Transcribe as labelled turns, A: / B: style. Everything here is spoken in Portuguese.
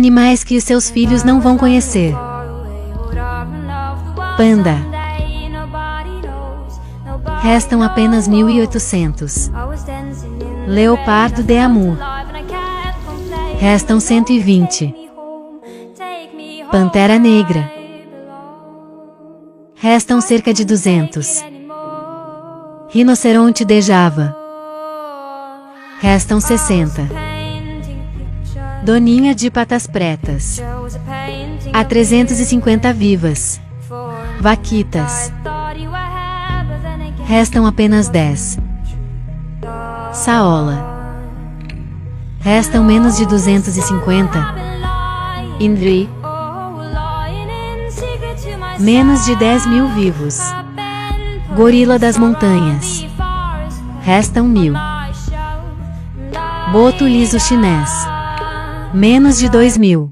A: Animais que os seus filhos não vão conhecer. Panda. Restam apenas 1.800. Leopardo de Amur. Restam 120. Pantera Negra. Restam cerca de 200. Rinoceronte de Java. Restam 60. Doninha de Patas Pretas. Há 350 vivas. Vaquitas. Restam apenas 10. Saola. Restam menos de 250. Indri. Menos de 10.000 vivos. Gorila das montanhas. Restam 1.000. Boto liso chinês. Menos de 2.000.